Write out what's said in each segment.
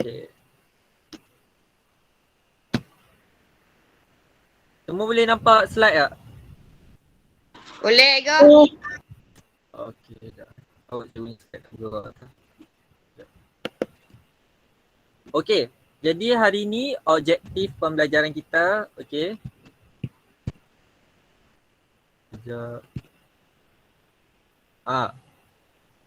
Okay. Semua boleh nampak slide tak? Boleh ke? Okay, dah. Oh, saya punya slide juga. Okay, jadi hari ni objektif pembelajaran kita, okay. Sekejap.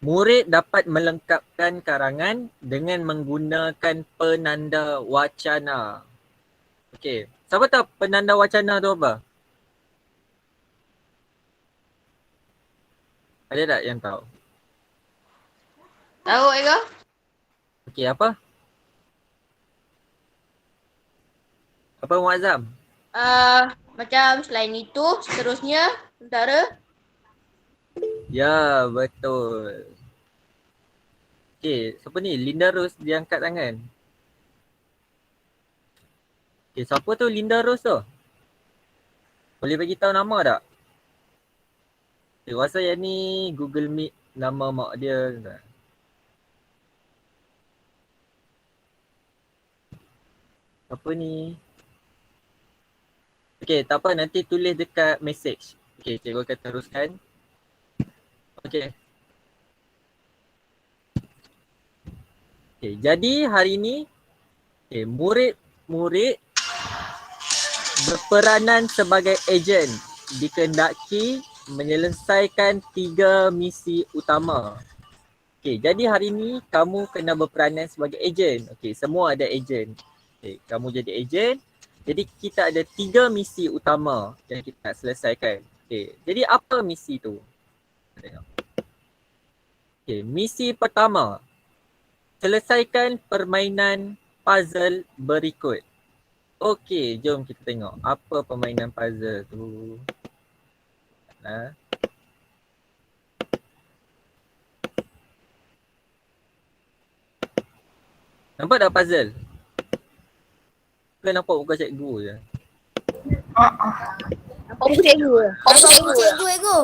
Murid dapat melengkapkan karangan dengan menggunakan penanda wacana. Okay, siapa tahu penanda wacana tu apa? Ada tak yang tahu? Tahu ke? Okay, apa? Apa Muazzam? Macam selain itu, seterusnya, sementara. Ya, betul. Okay, siapa ni? Linda Rose dia angkat tangan. Okay, siapa tu Linda Rose tu? Boleh bagi tahu nama tak? Okay, rasa yang ni Google Meet nama mak dia. Apa ni? Okay, tak apa, nanti tulis dekat message. Okay, cikgu akan teruskan. Okay. Okay, jadi hari ni murid-murid berperanan sebagai ejen dikehendaki menyelesaikan 3 misi utama. Okay, jadi hari ni kamu kena berperanan sebagai ejen. Okay, semua ada ejen. Okay, kamu jadi ejen. Jadi kita ada 3 misi utama yang kita nak selesaikan. Okay, jadi apa misi tu? Tengok. Okay, misi pertama, selesaikan permainan puzzle berikut. Okey, jom kita tengok apa permainan puzzle tu. Nah. Nampak tak puzzle? Ke nampak muka cikgu je? Nampak muka cikgu ke? Cikgu, cikgu.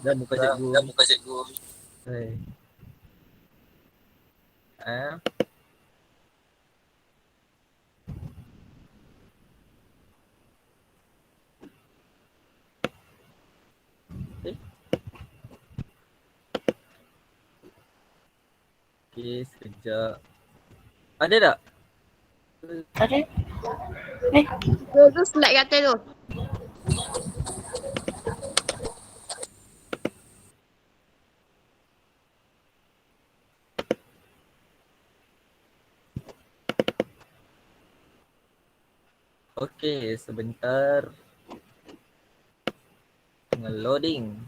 Dah muka cikgu. Dah muka cikgu. Hai. Ah. Okay. Okay, sekejap. Ada tak? Ada. Tu slide kat atas tu. Okey, sebentar. Tengah loading.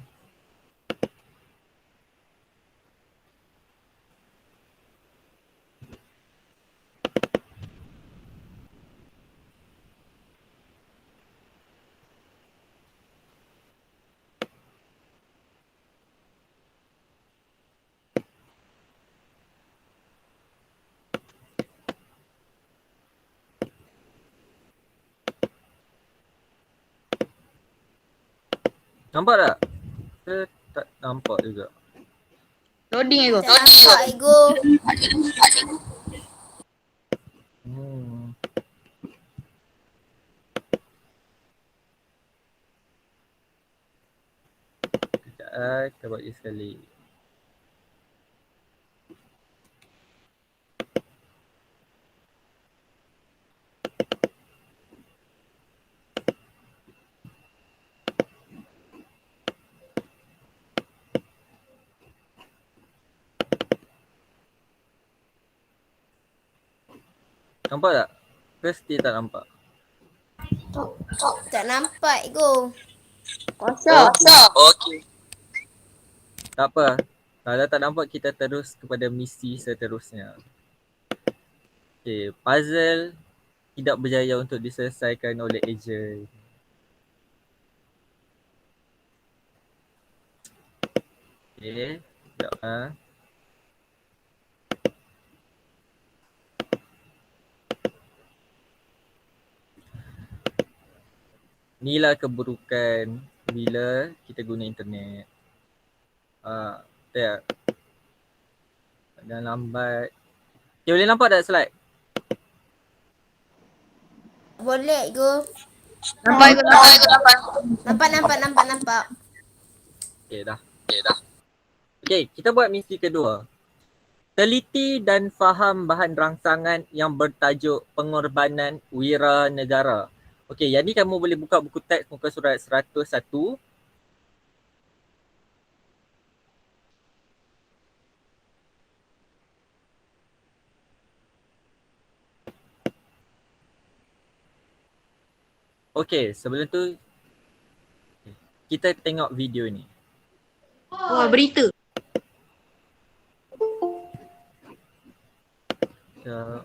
Nampak tak? Tak nampak juga. Loading ke? Tak nampak, cikgu. Hmm. Sekejap, kita buat lagi sekali. Nampak tak? Ke still tak nampak? Tak nampak, cikgu. Kosong. Okey. Tak apa. Kalau tak nampak, kita terus kepada misi seterusnya. Okay, puzzle tidak berjaya untuk diselesaikan oleh ejen. Okay, sekejap ha. Inilah keburukan bila kita guna internet. Tak? Jangan lambat. Okay, boleh nampak tak slide? Boleh Ego. Nampak Ego, nampak. Nampak. Okay, dah. Okay, kita buat misi kedua. Teliti dan faham bahan rangsangan yang bertajuk pengorbanan wira negara. Okey, jadi kamu boleh buka buku teks muka surat 101. Okey, sebelum tu kita tengok video ni. Oh, berita. So,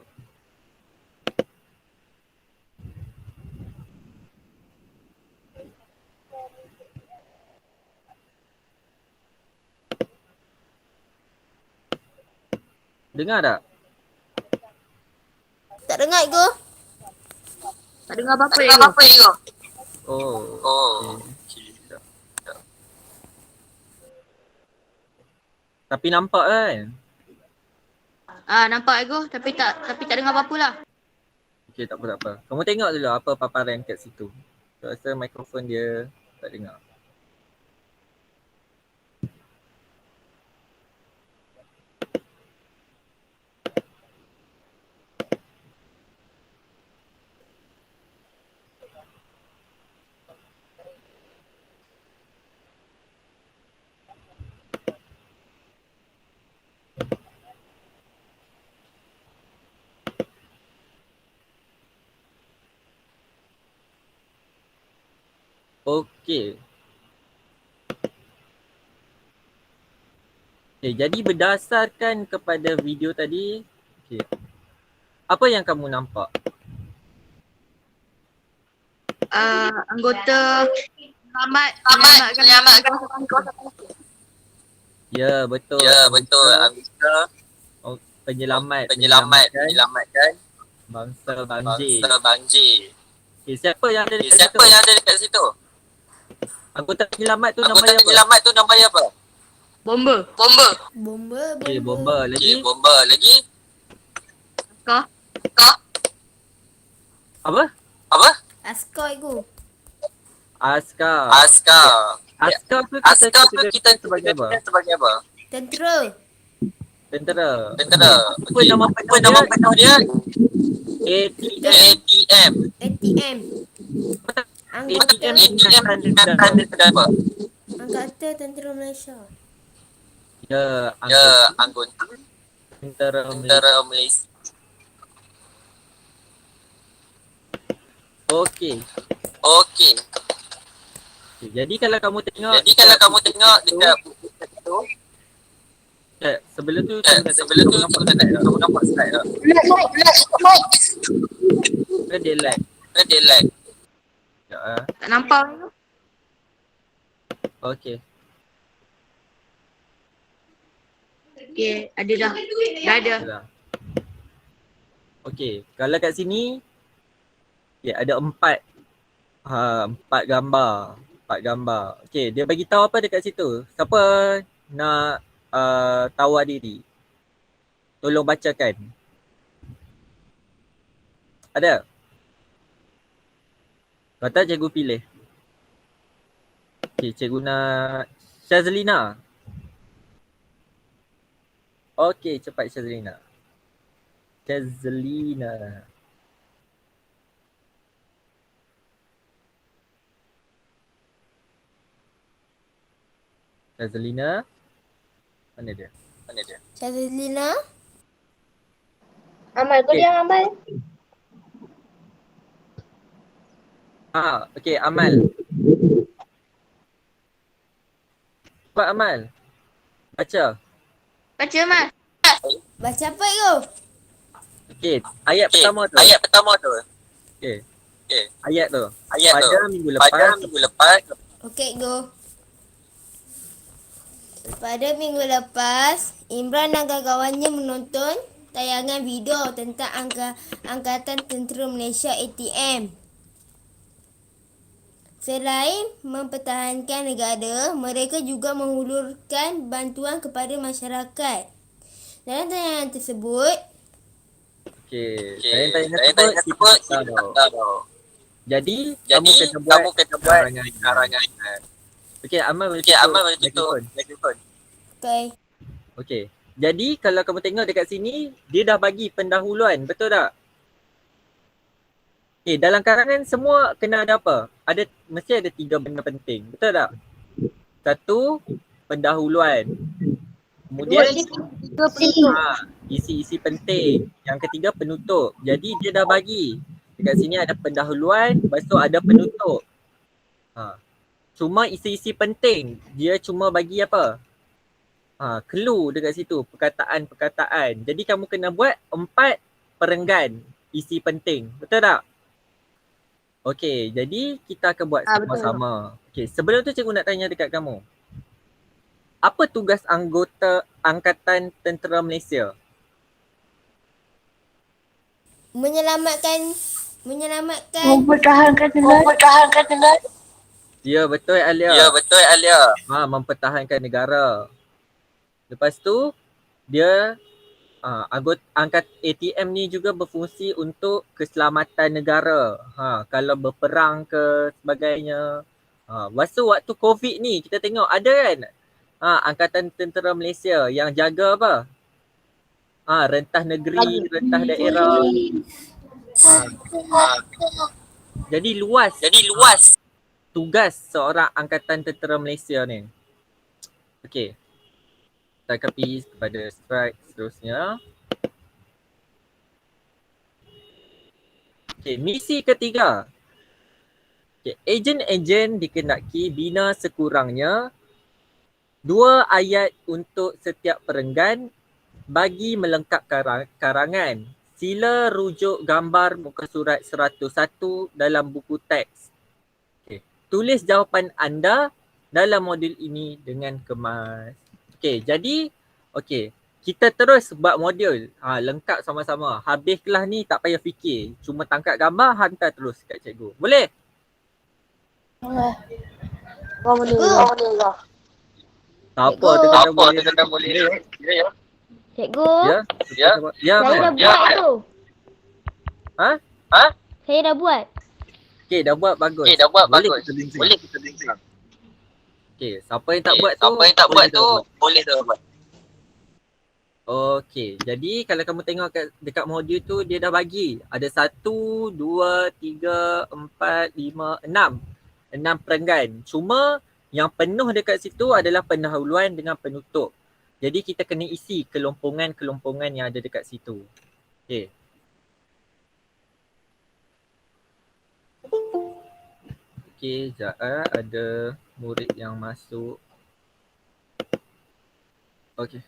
dengar tak? Tak dengar Ego. Tak dengar apa-apa Ego. Oh. Okay. Tapi nampak kan? Nampak Ego tapi tak dengar apa-apa lah. Okey, tak apa. Kamu tengok dulu apa paparan kat situ. Saya rasa mikrofon dia tak dengar. Okey. Okay, jadi berdasarkan kepada video tadi, okay, apa yang kamu nampak? Anggota menyelamatkan Ya, betul. Anggota penyelamatkan bangsa banjir. Okay, siapa yang ada dekat situ? Anggota penyelamat tu namanya apa? bomba. Okay, bomba. Lagi? Kah? Apa? Askar Ego. Askar. Askar tu kita sebagai apa? Tentera. Apa nama penuh dia? ATM. ATM. ATM Anggota tanda apa? Angkatan Tentera Malaysia. Ya, anggota tentera Malaysia. Okey. Jadi kalau kamu tengok dekat buku tu, sebelum tu kamu nampak slide tak? Dia lag. Ya. Tak nampak Ego. Okey. Okey, ada dah. Dah ada. Dah. Okey, kalau kat sini ada empat gambar. Okey, dia bagi tahu apa dekat situ? Siapa nak tawar diri? Tolong bacakan. Ada? Kata cikgu pilih. Okey, cikgu nak Syazlina. Okey, cepat Syazlina. Syazlina. Mana dia? Syazlina. Amal, kau dia Amal. Okey, Amal. Cepat Amal. Baca. Amal. Baca apa Ego? Okey, ayat pertama tu. Okey. Ayat tu. Pada minggu lepas. Okey Ego. Pada minggu lepas, Imran dan kawan-kawannya menonton tayangan video tentang Angkatan Tentera Malaysia ATM. Selain mempertahankan negara, mereka juga menghulurkan bantuan kepada masyarakat. Dalam tayangan tersebut, Okey, saya tanya tersebut kita tak tahu. Jadi kamu kena buat karangan. Okey, Amal boleh tutup mikrofon. Okey. Okey. Jadi kalau kamu tengok dekat sini, dia dah bagi pendahuluan, betul tak? Okey, dalam karangan semua kena ada apa? Mesti ada 3 benda penting, betul tak? Satu, pendahuluan. Kemudian isi-isi penting. Yang ketiga, penutup. Jadi dia dah bagi. Dekat sini ada pendahuluan, lepas tu ada penutup. Cuma isi-isi penting. Dia cuma bagi apa? Clue dekat situ, perkataan-perkataan. Jadi kamu kena buat 4 perenggan isi penting. Betul tak? Okey, jadi kita akan buat sama-sama. Okey, sebelum tu cikgu nak tanya dekat kamu. Apa tugas anggota Angkatan Tentera Malaysia? Menyelamatkan Mempertahankan negara. Ya, betul Alia. Mempertahankan negara. Lepas tu dia angkat ATM ni juga berfungsi untuk keselamatan negara. Kalau berperang ke sebagainya. Waktu COVID ni kita tengok ada kan Angkatan Tentera Malaysia yang jaga apa? Rentah negeri, rentah daerah. Jadi luas tugas seorang Angkatan Tentera Malaysia ni. Okey. Kita akan pergi kepada slide seterusnya. Okey, misi ketiga. Okey, ejen-ejen dikehendaki bina sekurangnya 2 ayat untuk setiap perenggan bagi melengkap karangan. Sila rujuk gambar muka surat 101 dalam buku teks. Okay. Tulis jawapan anda dalam modul ini dengan kemas. Okey, jadi kita terus buat modul. Lengkap sama-sama. Habis kelas ni tak payah fikir. Cuma tangkap gambar, hantar terus kat cikgu. Boleh? Boleh. Tak apa, tetap boleh. Ya. Cikgu, Ya. saya dah buat tu. Ha? Saya dah buat. Okey, dah buat bagus. Boleh kita bincang. Okey, siapa yang tak buat tu boleh tak buat. Okey, jadi kalau kamu tengok dekat modul tu dia dah bagi. Ada 1, 2, 3, 4, 5, 6. 6 perenggan. Cuma yang penuh dekat situ adalah pendahuluan dengan penutup. Jadi kita kena isi kelompongan-kelompongan yang ada dekat situ. Okey. Okey, sekejap ada murid yang masuk. Okey.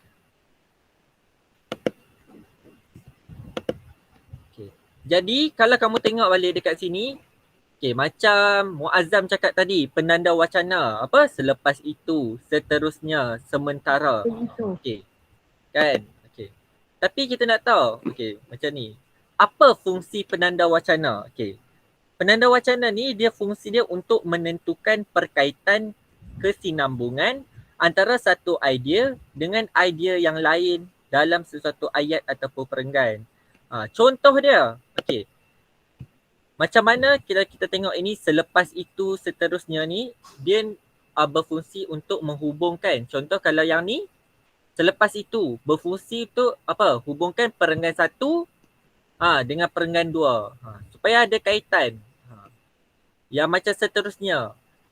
Jadi kalau kamu tengok balik dekat sini, macam Muazzam cakap tadi, penanda wacana, selepas itu, seterusnya, sementara. Kan? Tapi kita nak tahu, macam ni. Apa fungsi penanda wacana? Penanda wacana ni fungsi dia untuk menentukan perkaitan kesinambungan antara satu idea dengan idea yang lain dalam sesuatu ayat ataupun perenggan. Contoh dia, macam mana kita tengok ini selepas itu seterusnya ni dia berfungsi untuk menghubungkan. Contoh kalau yang ni selepas itu berfungsi untuk hubungkan perenggan 1 dengan perenggan 2 supaya ada kaitan. Yang macam seterusnya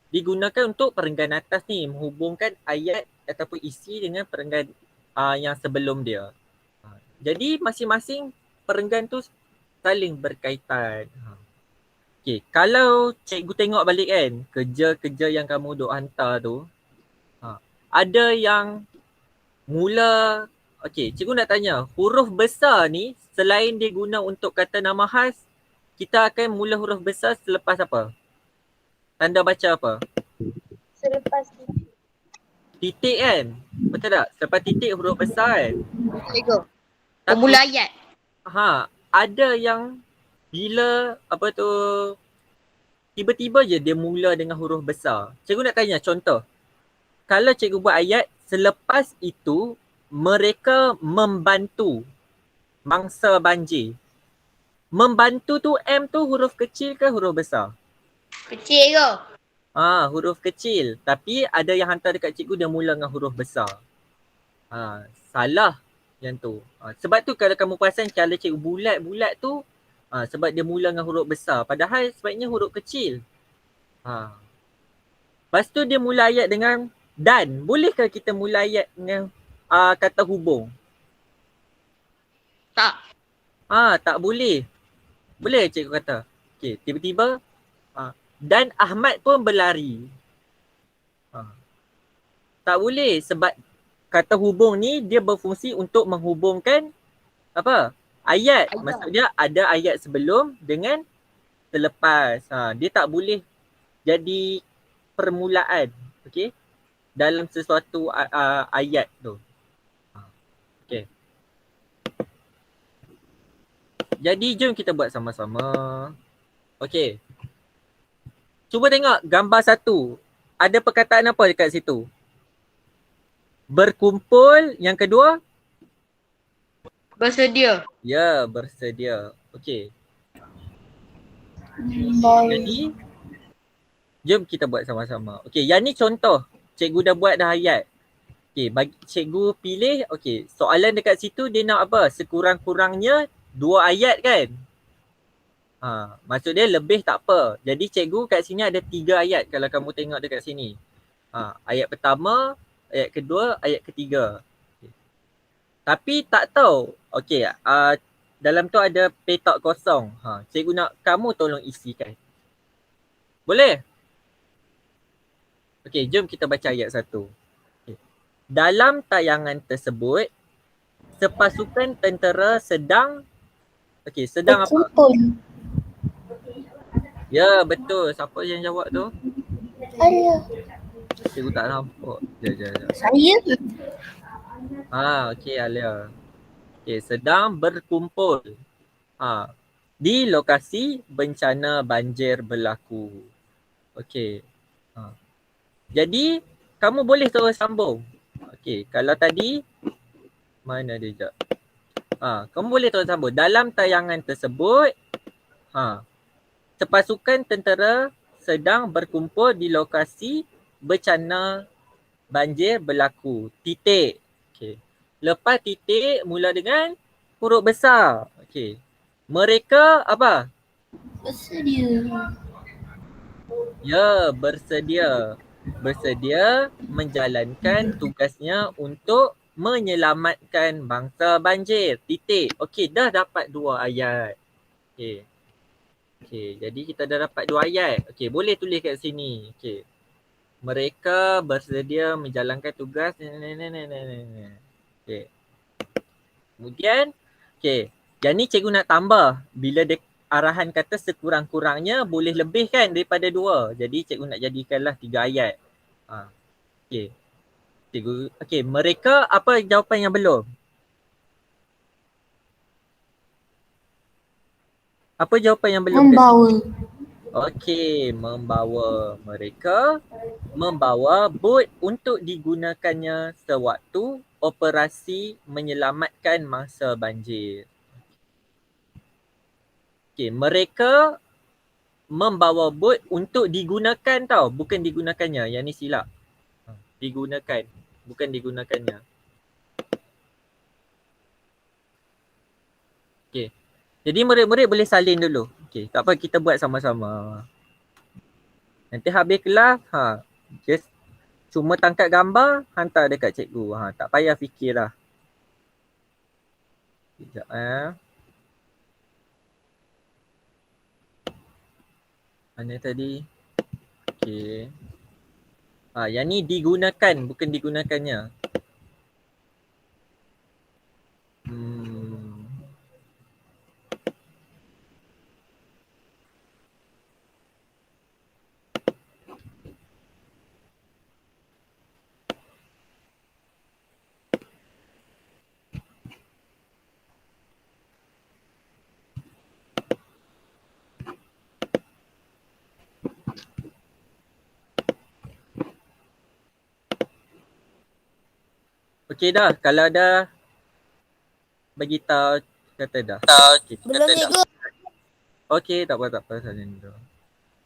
digunakan untuk perenggan atas ni menghubungkan ayat ataupun isi dengan perenggan yang sebelum dia. Jadi masing-masing perenggan tu saling berkaitan. Kalau cikgu tengok balik kan, kerja-kerja yang kamu duk hantar tu, ada yang mula, cikgu nak tanya, huruf besar ni selain dia guna untuk kata nama khas, kita akan mula huruf besar selepas apa? Tanda baca apa? Selepas Titik kan? Betul tak? Selepas titik huruf besar kan? Cikgu. Pemula ayat. Ada yang bila tiba-tiba je dia mula dengan huruf besar. Cikgu nak tanya contoh. Kalau cikgu buat ayat, selepas itu mereka membantu mangsa banjir. Membantu tu M tu huruf kecil ke huruf besar? Kecil ke? Huruf kecil. Tapi ada yang hantar dekat cikgu dia mula dengan huruf besar. Salah yang tu. Sebab tu kalau kamu perasan kalau cikgu bulat-bulat tu sebab dia mula dengan huruf besar. Padahal sebaiknya huruf kecil. Lepas tu dia mula ayat dengan dan. Bolehkah kita mula ayat dengan kata hubung? Tak. Tak boleh. Boleh cikgu kata. Okay, tiba-tiba dan Ahmad pun berlari. Tak boleh sebab kata hubung ni dia berfungsi untuk menghubungkan apa? Ayat. Maksudnya ada ayat sebelum dengan selepas. Dia tak boleh jadi permulaan. Okey? Dalam sesuatu ayat tu. Okey. Jadi jom kita buat sama-sama. Okey. Cuba tengok gambar 1. Ada perkataan apa dekat situ? Berkumpul. Yang kedua? Bersedia. Ya, bersedia. Okey. Jadi, jom kita buat sama-sama. Okey, yang ni contoh. Cikgu dah buat dah ayat. Okey, bagi cikgu pilih. Okey, soalan dekat situ dia nak apa? Sekurang-kurangnya 2 ayat kan? Maksud dia lebih tak apa. Jadi cikgu kat sini ada 3 ayat kalau kamu tengok dekat sini. Ayat pertama, ayat kedua, ayat ketiga. Okay. Tapi tak tahu. Okey, dalam tu ada petak kosong. Cikgu nak kamu tolong isikan. Boleh? Okey, jom kita baca ayat 1. Okay. Dalam tayangan tersebut, sepasukan tentera sedang sedang berkumpul. apa? Ya, betul. Siapa yang jawab tu? Alah, Cikgu tak nampak. Sekejap. saya Okey Alia. Okey, sedang berkumpul. Di lokasi bencana banjir berlaku. Okey. Jadi, kamu boleh terus sambung. Okey, kalau tadi mana dia jap? Kamu boleh terus sambung. Dalam tayangan tersebut, sepasukan tentera sedang berkumpul di lokasi bencana banjir berlaku. Titik. Okey. Lepas titik mula dengan huruf besar. Okey. Mereka apa? bersedia. Ya, bersedia. Bersedia menjalankan tugasnya untuk menyelamatkan bangsa banjir. Titik. Okey, dah dapat 2 ayat. Okey. Okey, jadi kita dah dapat 2 ayat. Okey, boleh tulis kat sini. Okey. Mereka bersedia menjalankan tugas. Okey. Kemudian, okey. Yang ni cikgu nak tambah. Bila arahan kata sekurang-kurangnya boleh lebih kan daripada 2. Jadi cikgu nak jadikanlah 3 ayat. Okey. Cikgu, okey. Mereka apa jawapan yang belum? Apa jawapan yang belum? Membawa. Okey, membawa. Mereka membawa bot untuk digunakannya sewaktu operasi menyelamatkan mangsa banjir. Okey, mereka membawa bot untuk digunakan tau, bukan digunakannya. Yang ni silap. Digunakan, bukan digunakannya. Okey. Jadi murid-murid boleh salin dulu. Okey, tak apa kita buat sama-sama. Nanti habis kelas, just cuma tangkap gambar, hantar dekat cikgu. Tak payah fikirlah. Sekejap Mana tadi? Okey. Yang ni digunakan, bukan digunakannya. Okey dah, kalau dah bagi tahu kata dah. Okay, Belum cikgu. Okey, tak apa Salim tu.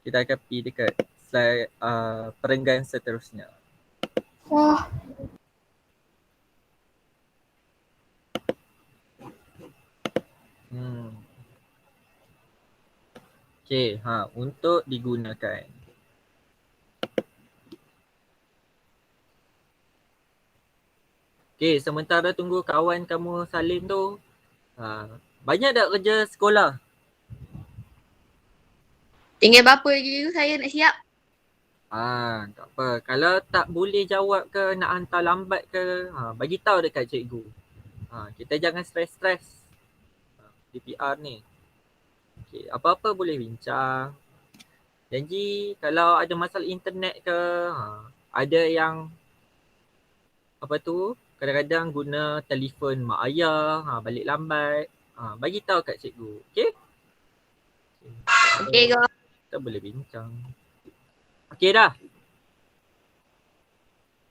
Kita akan pergi dekat slide perenggan seterusnya. Wah. Okey, untuk digunakan. Okey, sementara tunggu kawan kamu Salim tu, banyak tak kerja sekolah? Tinggal berapa je saya nak siap. Tak apa. Kalau tak boleh jawab ke, nak hantar lambat ke, bagi tahu dekat cikgu. Kita jangan stres-stres. DPR ni. Okey, apa-apa boleh bincang. Janji kalau ada masalah internet ke, ada yang apa tu, kadang-kadang guna telefon mak ayah, balik lambat, bagi tahu kat cikgu. Okey? Okey go. Kita boleh bincang. Okey dah.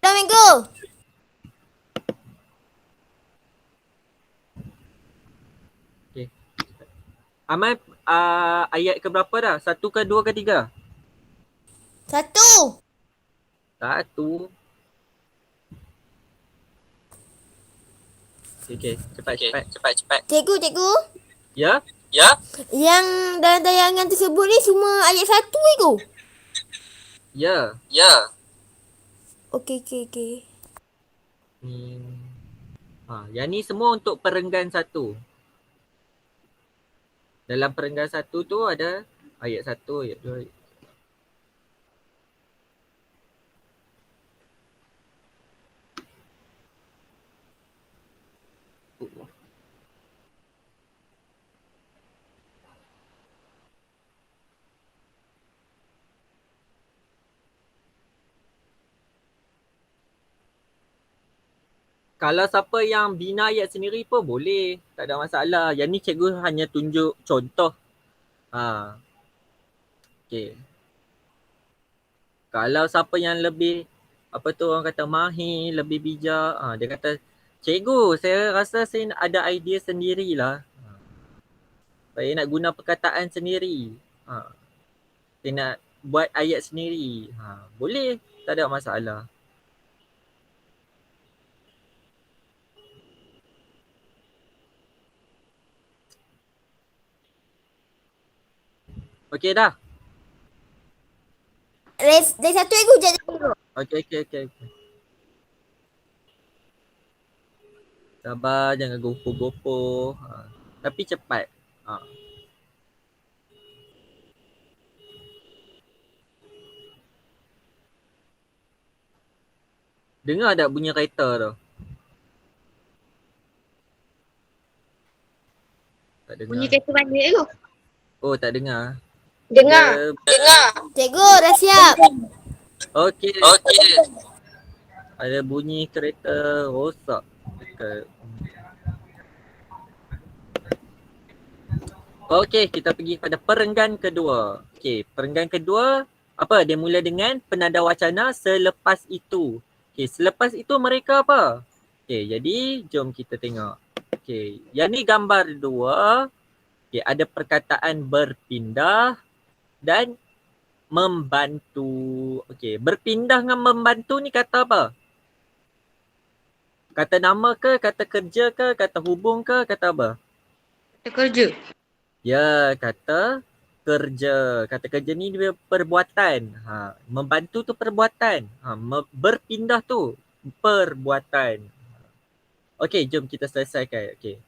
Assalamualaikum. Okey. Amal ayat ke berapa dah? 1 ke 2 ke 3? 1. 1. Okey. Cepat. Cikgu. Ya? Yang dalam tayangan tersebut ni semua ayat 1 cikgu. Ya. Okey. Ni. Yang ni semua untuk perenggan 1. Dalam perenggan 1 tu ada ayat 1, ayat 2, ayat 3. Kalau siapa yang bina ayat sendiri pun boleh. Tak ada masalah. Yang ni cikgu hanya tunjuk contoh. Okay. Kalau siapa yang lebih, apa tu orang kata mahir, lebih bijak. Dia kata, cikgu saya rasa saya ada idea sendirilah. Saya nak guna perkataan sendiri. Saya nak buat ayat sendiri. Boleh. Tak ada masalah. Okey dah. Dari 1 cikgu je. Okey. Sabar, jangan gopoh-gopoh. Tapi cepat. Dengar tak bunyi kereta tu? Tak dengar. Bunyi kereta mana tu? Oh, tak dengar. Dengar. Cikgu dah siap. Okey. Ada bunyi kereta rosak dekat. Okey, kita pergi pada perenggan kedua. Okey, perenggan kedua apa? Dia mula dengan penanda wacana selepas itu. Okey, selepas itu mereka apa? Okey, jadi jom kita tengok. Okey, yang ni gambar 2. Okey, ada perkataan berpindah dan membantu. Okey, berpindah dengan membantu ni kata apa? Kata nama ke, kata kerja ke, kata hubung ke, kata apa? Kita kerja. Ya, kata kerja. Kata kerja ni dia perbuatan. Membantu tu perbuatan. Berpindah tu perbuatan. Okey, jom kita selesaikan. Okey.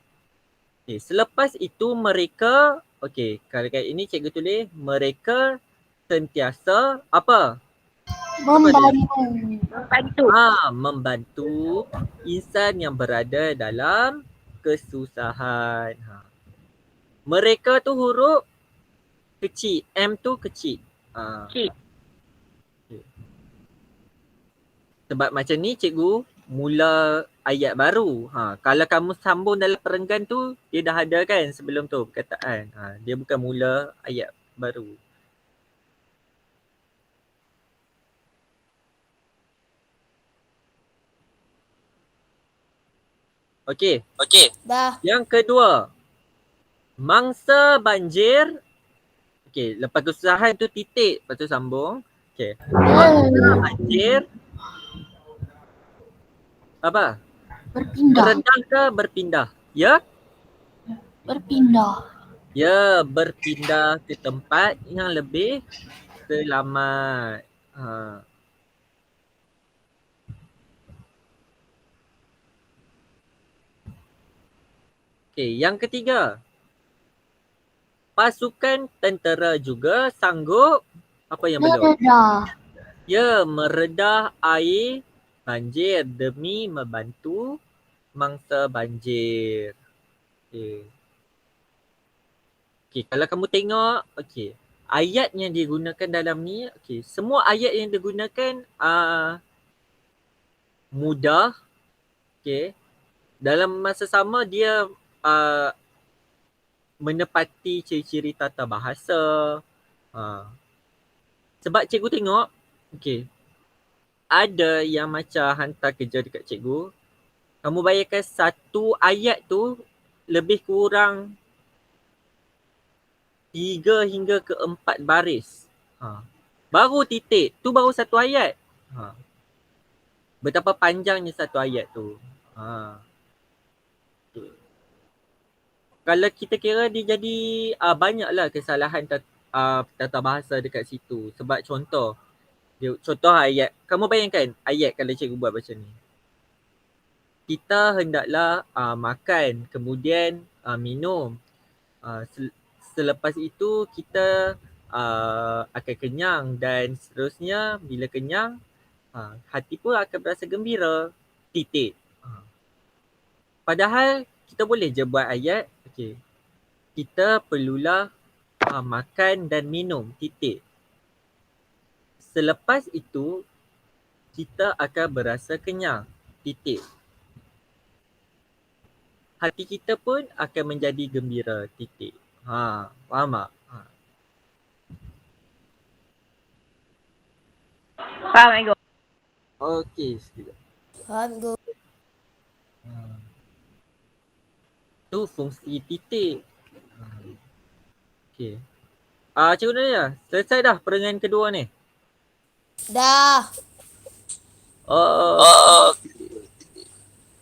Selepas itu mereka, okey, kalau kat ini cikgu tulis mereka sentiasa apa? Membantu. Membantu insan yang berada dalam kesusahan. Mereka tu huruf kecil. M tu kecil. Kecil. Okay. Sebab macam ni cikgu mula ayat baru. Kalau kamu sambung dalam perenggan tu, dia dah ada kan sebelum tu perkataan. Dia bukan mula ayat baru. Okey. Dah. Yang kedua. Mangsa banjir Okey, lepas kesusahan tu titik, lepas tu sambung. Okey. Ya. Banjir apa? Berpindah. Meredah ke berpindah? Ya? Berpindah. Ya, berpindah ke tempat yang lebih selamat. Ha. Okey, yang ketiga. Pasukan tentera juga sanggup apa yang belum? Meredah. Ya, meredah air banjir demi membantu mangsa banjir. Okey. Okey, kalau kamu tengok, okey, ayat yang digunakan dalam ni, okey, semua ayat yang digunakan mudah, okey. Dalam masa sama dia uh, menepati ciri-ciri tata bahasa. Sebab cikgu tengok, okey, ada yang macam hantar kerja dekat cikgu. Kamu bayangkan satu ayat tu lebih kurang 3 hingga ke 4 baris. Baru titik. Tu baru satu ayat. Betapa panjangnya satu ayat tu. Kalau kita kira dia jadi banyaklah kesalahan tata bahasa dekat situ. Sebab contoh ayat. Kamu bayangkan ayat kalau cikgu buat macam ni. Kita hendaklah makan, kemudian minum. Selepas itu kita akan kenyang dan seterusnya bila kenyang hati pun akan berasa gembira. Titik. Padahal kita boleh je buat ayat, okey. Kita perlulah makan dan minum. Titik. Selepas itu kita akan berasa kenyang. Titik. Hati kita pun akan menjadi gembira. Titik. Faham tak? Faham, Ego? Okey, sekejap. Faham go. Tu fungsi titik. Okey. Cikgu Nadia, selesai dah perengan kedua ni? Dah.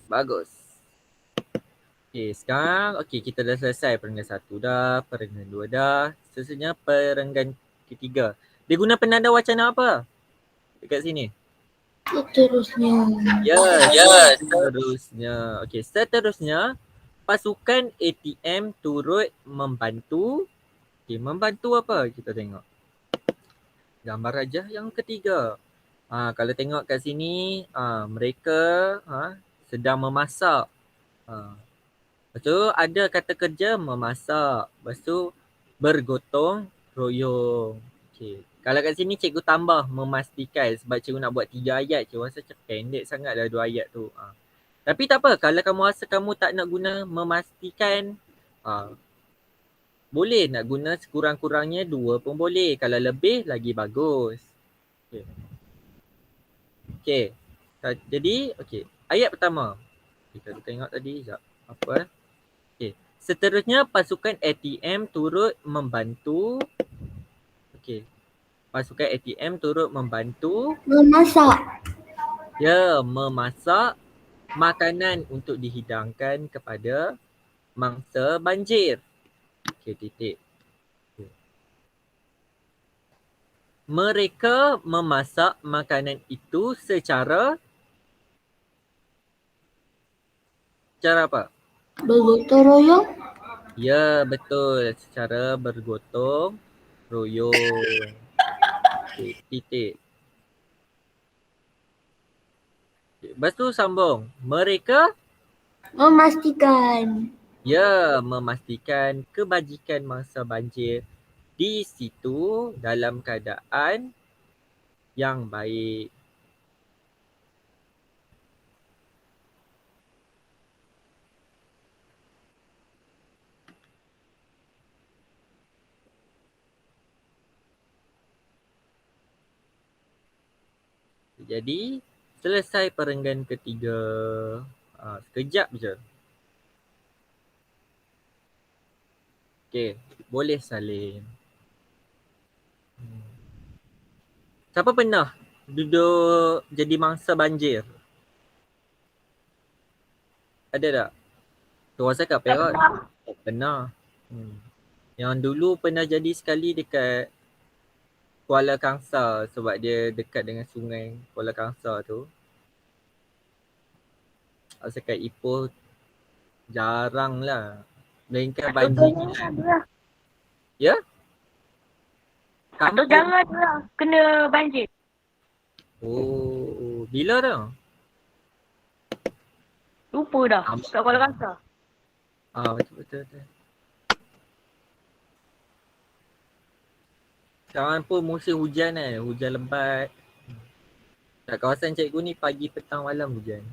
Bagus. Okey, sekarang kita dah selesai perenggan 1 dah, perenggan 2 dah. Seterusnya perenggan ketiga. Dia guna penanda wacana apa? Dekat sini. Seterusnya. Seterusnya. Okey, seterusnya pasukan ATM turut membantu. Okey, membantu apa? Kita tengok. Gambar rajah yang ketiga. Kalau tengok kat sini, mereka sedang memasak. Lepas tu ada kata kerja memasak. Lepas tu bergotong royong. Okay. Kalau kat sini cikgu tambah memastikan sebab cikgu nak buat 3 ayat. Cikgu rasa macam pendek sangat dah 2 ayat tu. Tapi tak apa. Kalau kamu rasa kamu tak nak guna memastikan, boleh nak guna sekurang-kurangnya 2 pun boleh. Kalau lebih lagi bagus. Okay. Jadi, ayat pertama. Kita tengok tadi sekejap. Apa? Seterusnya pasukan ATM turut membantu. Pasukan ATM turut membantu. Memasak. Ya, memasak makanan untuk dihidangkan kepada mangsa banjir. Titik. Mereka memasak makanan itu secara apa? Bergotong royong. Ya, betul. Secara bergotong royong. Titik. Lepas tu sambung. Mereka Memastikan. memastikan kebajikan mangsa banjir di situ dalam keadaan yang baik. Jadi, selesai perenggan ketiga. Sekejap je. Okey, boleh salin. Siapa pernah duduk jadi mangsa banjir? Ada tak? Tuan saya kat Perak. Pernah. Yang dulu pernah jadi sekali dekat Kuala Kangsar sebab dia dekat dengan sungai Kuala Kangsar tu. Saya kat Ipoh jarang lah. Melainkan banjir ni lah. Ya? Atau jangan lah kena banjir. Oh, bila dah? Lupa dah. Kat Kuala Kangsar. Betul. Sekarang pun musim hujan hujan lebat. Kat kawasan cikgu ni pagi, petang, malam hujan.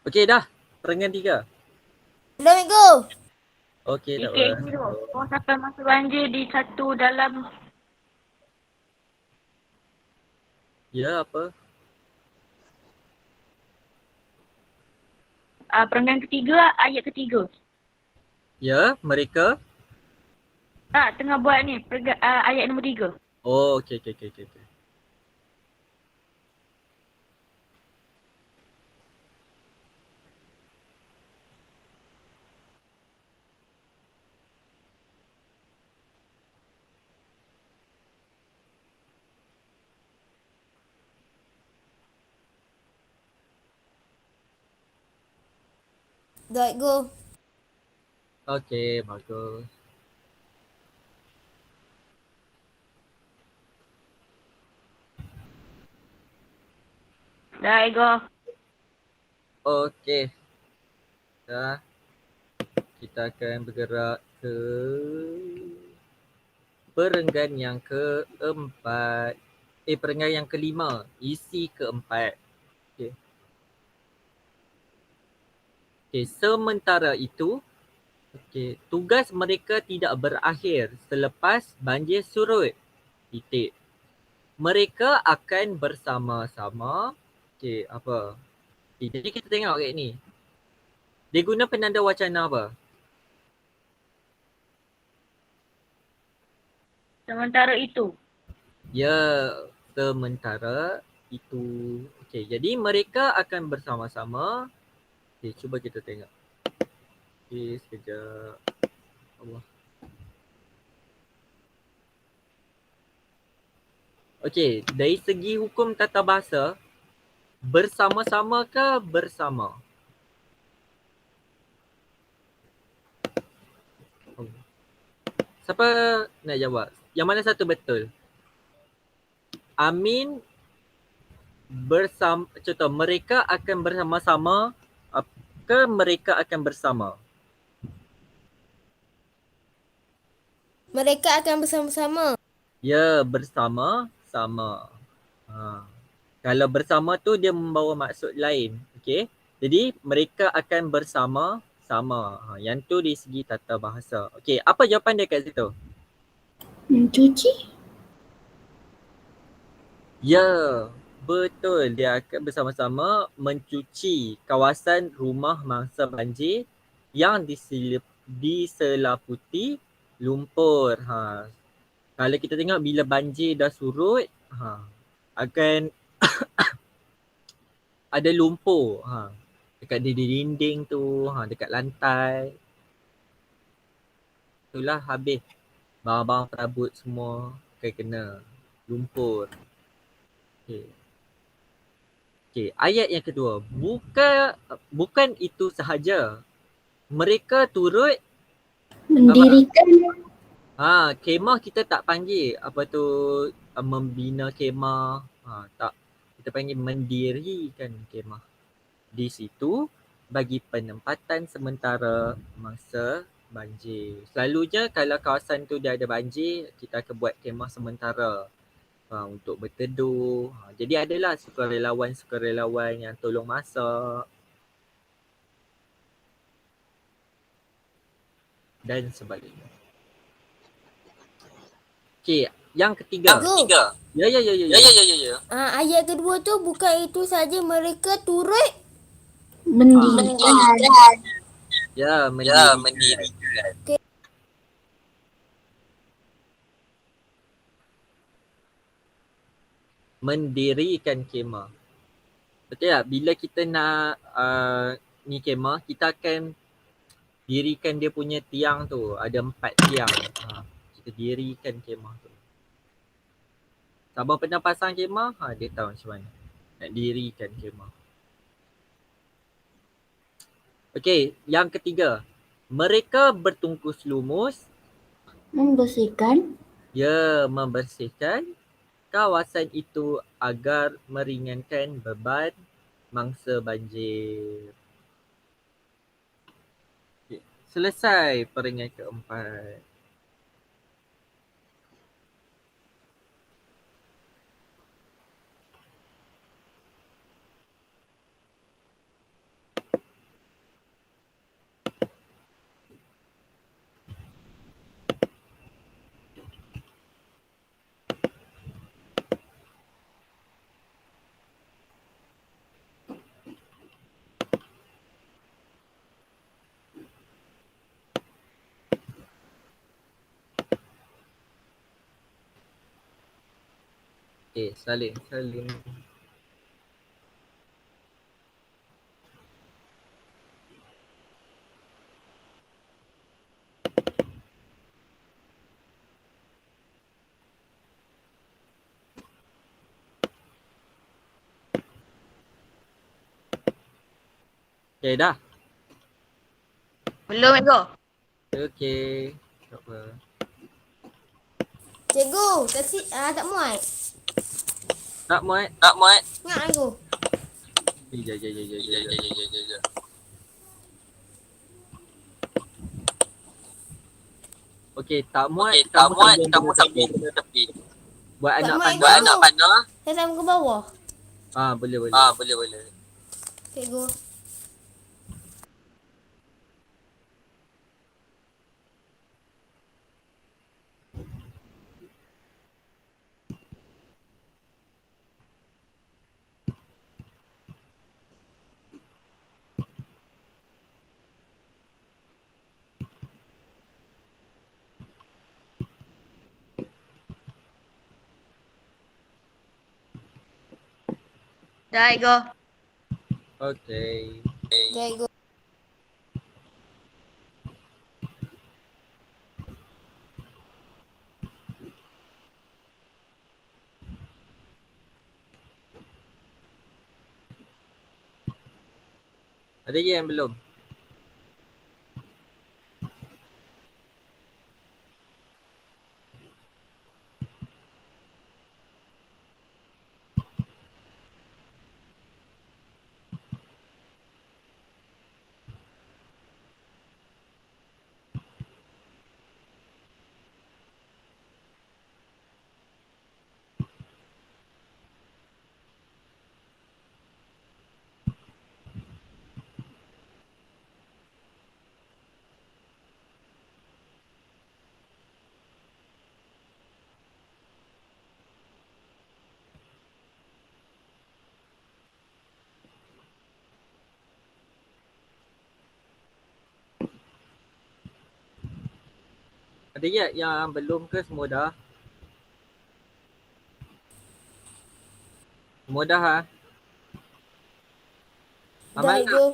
Okey dah, perangan 3. Assalamualaikum. Okey tak Sikit apa. lagi tu. Kau sampai masa banjir di satu dalam Ya apa? perangan ketiga, ayat ketiga. Ya, mereka. Tengah buat ni, ayat nombor 3. Oh, okey. Dah go. Okey, bagus. Dah, Ego. Okey. Dah. Kita akan bergerak ke perenggan yang keempat. Perenggan yang kelima. Isi keempat. Okey, sementara itu, tugas mereka tidak berakhir selepas banjir surut. Titik. Mereka akan bersama-sama. Jadi kita tengok kat ni. Dia guna penanda wacana apa? Sementara itu. Ya, sementara itu. Okey, jadi mereka akan bersama-sama. Okey, cuba kita tengok. Okey, sekejap. Allah. Okey, dari segi hukum tata bahasa, bersama-sama ke bersama? Siapa nak jawab? Yang mana satu betul? Amin contoh mereka akan bersama-sama ke mereka akan bersama? Mereka akan bersama-sama. Ya, bersama-sama. Kalau bersama tu dia membawa maksud lain. Okey. Jadi mereka akan bersama-sama. Yang tu di segi tata bahasa. Okey, apa jawapan dia kat situ? Mencuci? Ya, betul. Dia akan bersama-sama mencuci kawasan rumah mangsa banjir yang diselaputi lumpur. Kalau kita tengok bila banjir dah surut, akan ada lumpur dekat dinding tu, dekat lantai. Itulah habis. Barang-barang perabot semua akan kena lumpur. Okey, ayat yang kedua. Bukan itu sahaja. Mereka turut Mendirikan? kemah kita tak panggil apa tu membina kemah. Tak. Kita panggil mendirikan kemah. Di situ bagi penempatan sementara masa banjir. Selalunya kalau kawasan tu dia ada banjir, kita akan buat kemah sementara. Untuk berteduh. Jadi adalah sukarelawan yang tolong masak dan sebagainya. Okey, yang ketiga. Go. Ya. Ayat kedua tu bukan itu saja mereka turut Mendirikan? Ya, Ya, mendirikan. mendirikan. Mendirikan kemah. Betul tak? Bila kita nak ni kemah, kita akan dirikan dia punya tiang tu. Ada 4 tiang. Kita dirikan kemah tu. Sabang pernah pasang kemah, dia tahu macam mana nak dirikan kemah. Okey, yang ketiga. Mereka bertungkus lumus, Membersihkan. membersihkan kawasan itu agar meringankan beban mangsa banjir. Okay. Selesai peringan keempat. Okay, salin. Okay, dah. Belum Ego. Okay. Tak apa. Cikgu, tak muat. Tak muat. Tak muat. Ingat aku. Ya. Okay, tak muat. Okey, tak muat, kamu tepi. sambung ke tepi. Buat Tak anak muat, pandai. Buat Cikgu. anak panah. Saya sambung ke bawah. Boleh. Boleh. Cikgu. Dah Ego. Okay. Cikgu. Ada lagi yang belum? Ada lagi yang belum ke semua dah? Semua dah Dah, Amal? Cikgu.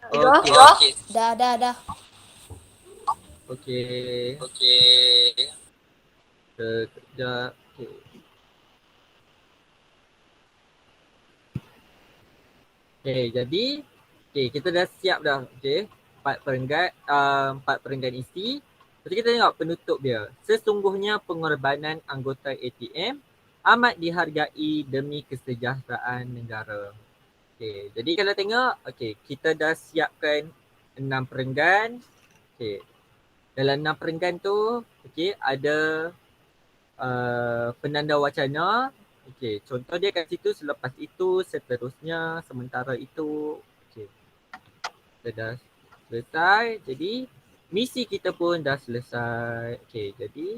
Okay. Okey. Dah. Okay. Sekejap. Okay, jadi kita dah siap dah. Okay. 4 perenggan isi. Jadi kita tengok penutup dia. Sesungguhnya pengorbanan anggota ATM amat dihargai demi kesejahteraan negara. Okay, jadi kalau tengok, kita dah siapkan 6 perenggan. Okay. Dalam 6 perenggan tu, ada penanda wacana. Contoh dia kat situ, selepas itu, seterusnya, sementara itu. Kita dah selesai. Jadi, misi kita pun dah selesai. Jadi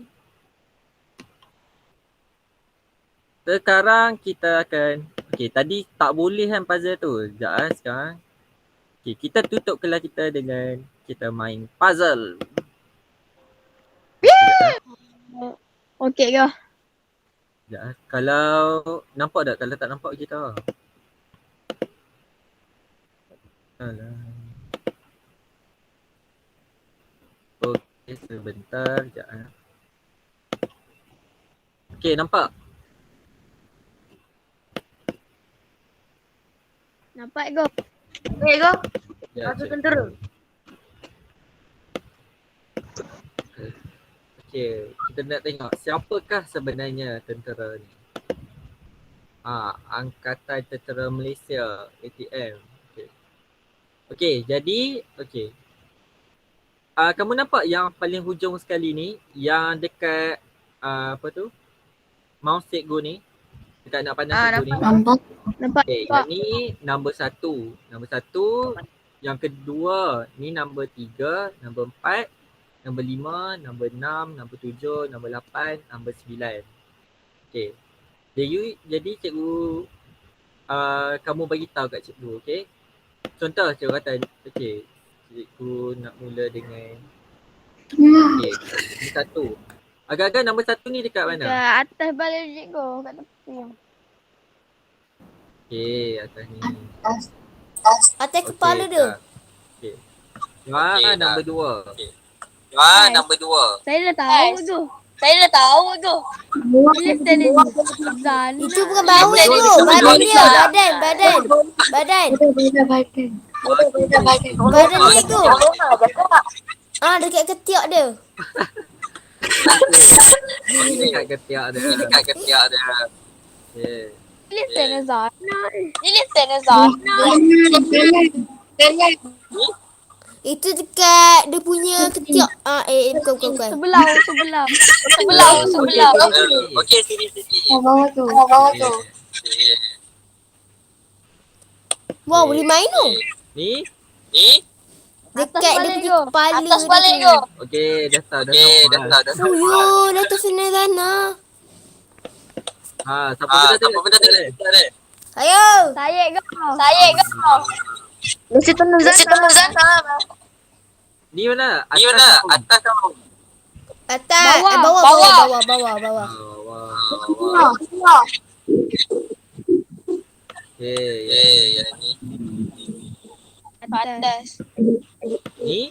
sekarang kita akan, tadi tak boleh kan puzzle tu. Sekejap sekarang. Okay, kita tutup kelas kita dengan kita main puzzle. Okey ke? Sekejap. Kalau nampak tak? Kalau tak nampak kita. Alah. Okey, sebentar. Sekejap. Okey, nampak? Nampak ke? Okey ke? Sekejap, Satu check. tentera. Okey, kita nak tengok siapakah sebenarnya tentera ni. Angkatan Tentera Malaysia, ATM. Okey. Okey, jadi kamu nampak yang paling hujung sekali ni yang dekat apa tu? Mouse cikgu ni. Dekat nak pandang cikgu ni. Nampak? Nampak. Okey, yang ni nombor 1. Nombor 1. Yang kedua ni nombor 3, nombor 4, nombor 5, nombor 6, nombor 7, nombor 8, nombor 9. Okey. Jadi cikgu kamu bagi tahu kat cikgu, okey? Contoh cikgu kata, okey, cikgu nak mula dengan okey, nombor 1. Agak-agak nombor 1 ni dekat mana? Dekat atas balai cikgu kat tepi. Okey, atas ni. Atas kepala dia. Okey. Okey, Nombor 2. Nombor 2. Saya dah tahu tu. Bila tadi Zana. Itu bukan bahu tu. Badan dia. Badan. Badan. Badan dia tu. Dekat ketiak dia. Okey, dekat ketiak dia. Okey. Bila tadi Zana. Itu dekat dia punya ketiak. Bukan. Sebelah. Okey, sini. Bawah tu. Okey. Wow, boleh main tu. Ni? Dekat dia balik punya tu. kepala dia tu. Okey, dah tahu. Uyuh, dah tersenai sana. Siapa benda tengok? Ayo. Saya ke? Mesti tenang Zana. Ni mana? Atas kau. Atas. Bawah. Bawah. Wah. Okey, Yang ni. Atas. ni?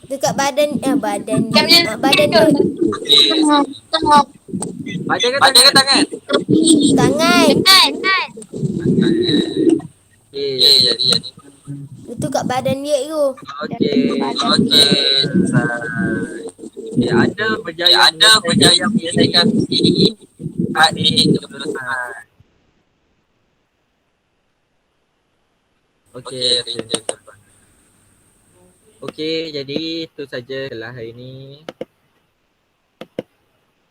Dekat badan dia. Badan dia. Okey. Badan ke Badan ke tangan? tangan? Tangan. Okey, Yang ni. Itu kat badan dia tu. Okey. Anda berjaya menyelesaikan misi kebersamaan. Okey. Okey, jadi itu saja kelas hari ni.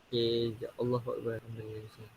Okey, Allah Akbar. Alhamdulillah.